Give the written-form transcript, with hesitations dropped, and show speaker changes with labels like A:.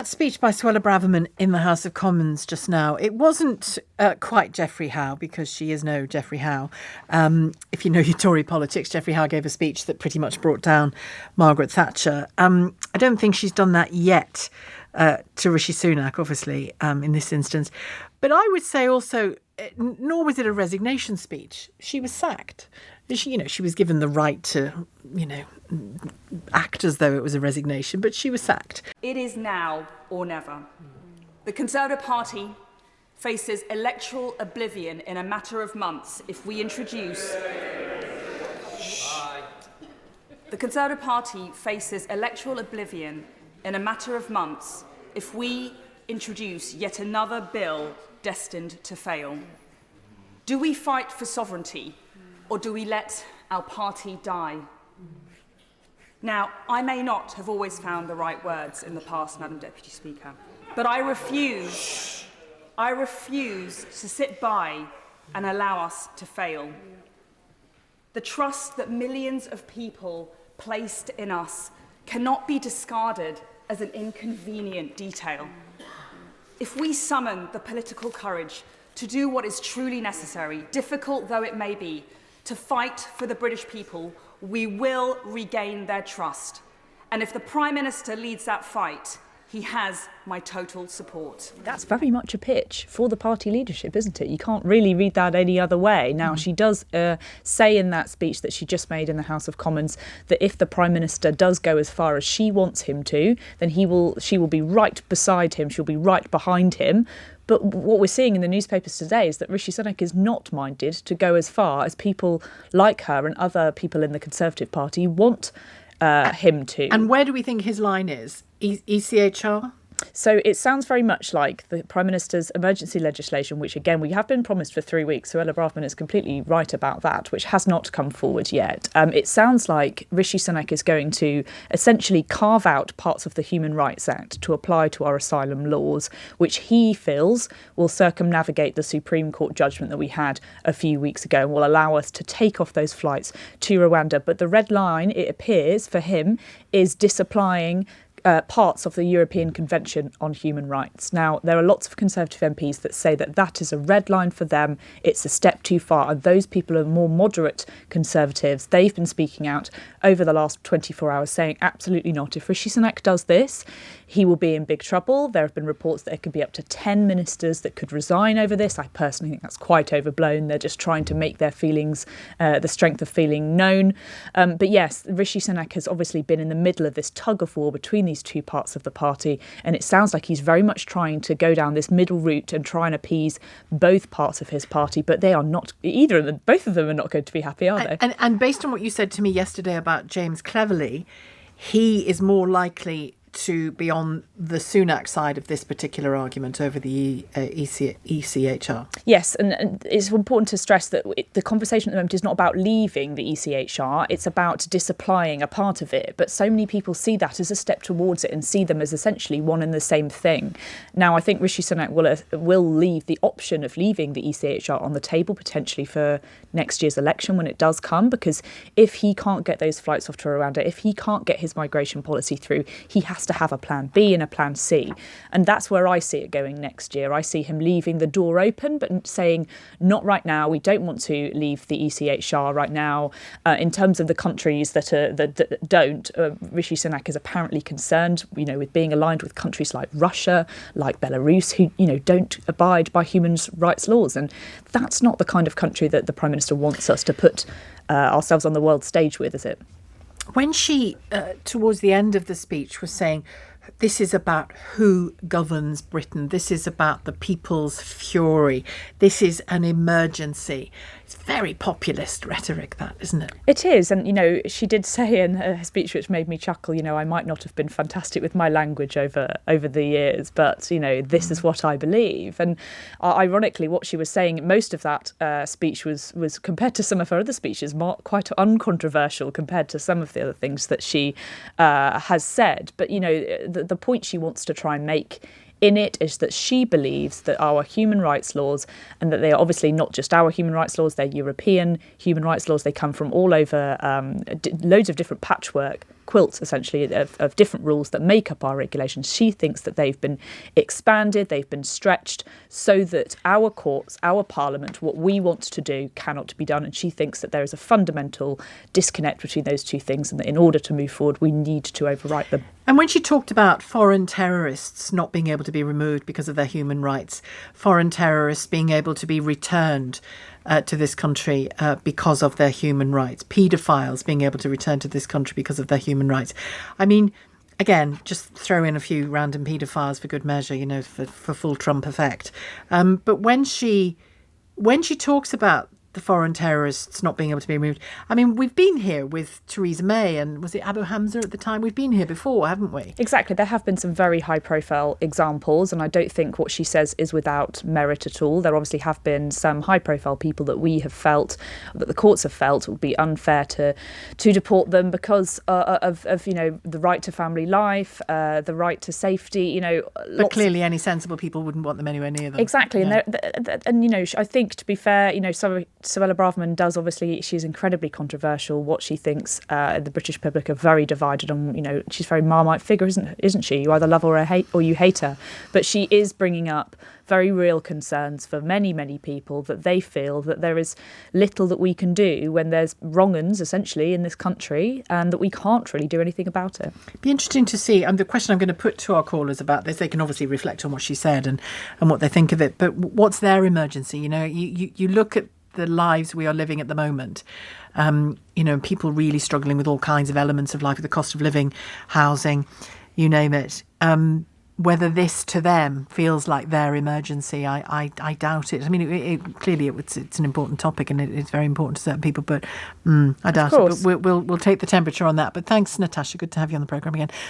A: speech by Suella Braverman in the House of Commons just now, it wasn't quite Geoffrey Howe, because she is no Geoffrey Howe. If you know your Tory politics, Geoffrey Howe gave a speech that pretty much brought down Margaret Thatcher. I don't think she's done that yet to Rishi Sunak, obviously, in this instance. But I would say also, nor was it a resignation speech. She was sacked. She was given the right to, act as though it was a resignation, but she was sacked.
B: It is now or never. The Conservative Party faces electoral oblivion in a matter of months if we introduce... The Conservative Party faces electoral oblivion in a matter of months if we introduce yet another bill destined to fail. Do we fight for sovereignty, or do we let our party die? Now, I may not have always found the right words in the past, Madam Deputy Speaker, but I refuse to sit by and allow us to fail. The trust that millions of people placed in us cannot be discarded as an inconvenient detail. If we summon the political courage to do what is truly necessary, difficult though it may be, to fight for the British people, we will regain their trust. And if the Prime Minister leads that fight, he has my total support.
C: That's very much a pitch for the party leadership, isn't it? You can't really read that any other way. Now, she does say in that speech that she just made in the House of Commons that if the Prime Minister does go as far as she wants him to, then she will be right beside him, she'll be right behind him. But what we're seeing in the newspapers today is that Rishi Sunak is not minded to go as far as people like her and other people in the Conservative Party want him to.
A: And where do we think his line is? ECHR?
C: So it sounds very much like the Prime Minister's emergency legislation, which, again, we have been promised for 3 weeks. Suella Braverman is completely right about that, which has not come forward yet. It sounds like Rishi Sunak is going to essentially carve out parts of the Human Rights Act to apply to our asylum laws, which he feels will circumnavigate the Supreme Court judgment that we had a few weeks ago and will allow us to take off those flights to Rwanda. But the red line, it appears, for him, is disapplying parts of the European Convention on Human Rights. Now, there are lots of Conservative MPs that say that that is a red line for them. It's a step too far. And those people are more moderate Conservatives. They've been speaking out over the last 24 hours saying absolutely not. If Rishi Sunak does this, he will be in big trouble. There have been reports that there could be up to 10 ministers that could resign over this. I personally think that's quite overblown. They're just trying to make their feelings, the strength of feeling known. But yes, Rishi Sunak has obviously been in the middle of this tug of war between these two parts of the party, and it sounds like he's very much trying to go down this middle route and try and appease both parts of his party, but they are not, both of them are not going to be happy, are they?
A: And based on what you said to me yesterday about James Cleverly, he is more likely to be on the Sunak side of this particular argument over the ECHR.
C: Yes, and it's important to stress that the conversation at the moment is not about leaving the ECHR, it's about disapplying a part of it. But so many people see that as a step towards it and see them as essentially one and the same thing. Now, I think Rishi Sunak will leave the option of leaving the ECHR on the table potentially for next year's election when it does come, because if he can't get those flights off to Rwanda, if he can't get his migration policy through, he has to have a plan B and a plan C. And that's where I see it going next year. I see him leaving the door open, but saying, not right now. We don't want to leave the ECHR right now. In terms of the countries that don't, Rishi Sunak is apparently concerned, with being aligned with countries like Russia, like Belarus, who, don't abide by human rights laws. And that's not the kind of country that the Prime Minister wants us to put ourselves on the world stage with, is it?
A: When she, towards the end of the speech, was saying, this is about who governs Britain, this is about the people's fury, this is an emergency. It's very populist rhetoric, that, isn't it?
C: It is. And, she did say in her speech, which made me chuckle, I might not have been fantastic with my language over the years, but, this is what I believe. And ironically, what she was saying, most of that speech was compared to some of her other speeches, quite uncontroversial compared to some of the other things that she has said. But, the point she wants to try and make in it is that she believes that our human rights laws, and that they are obviously not just our human rights laws, they're European human rights laws, they come from all over, loads of different patchwork quilt, essentially, of different rules that make up our regulations. She thinks that they've been expanded, they've been stretched, so that our courts, our parliament, what we want to do cannot be done. And she thinks that there is a fundamental disconnect between those two things, and that in order to move forward, we need to overwrite them.
A: And when she talked about foreign terrorists not being able to be removed because of their human rights, foreign terrorists being able to be returned to this country because of their human rights, paedophiles being able to return to this country because of their human rights. I mean, again, just throw in a few random paedophiles for good measure, for full Trump effect. But when she talks about the foreign terrorists not being able to be removed, I mean, we've been here with Theresa May and was it Abu Hamza at the time? We've been here before, haven't we?
C: Exactly. There have been some very high-profile examples, and I don't think what she says is without merit at all. There obviously have been some high-profile people that we have felt, that the courts have felt, it would be unfair to deport them because of the right to family life, the right to safety.
A: But clearly, any sensible people wouldn't want them anywhere near them.
C: Exactly,
A: Yeah.
C: and I think, to be fair, Suella Braverman does, obviously, she's incredibly controversial. What she thinks, the British public are very divided on. She's a very Marmite figure, isn't she? You either love her or you hate her. But she is bringing up very real concerns for many, many people, that they feel that there is little that we can do when there's wrong-uns, essentially, in this country, and that we can't really do anything about it.
A: It'd be interesting to see. The question I'm going to put to our callers about this, they can obviously reflect on what she said and what they think of it. But what's their emergency? You look at the lives we are living at the moment. People really struggling with all kinds of elements of life, the cost of living, housing, you name it. Whether this to them feels like their emergency, I doubt it. I mean, clearly it's an important topic and it's very important to certain people, but I doubt it. But we'll take the temperature on that. But thanks, Natasha. Good to have you on the programme again.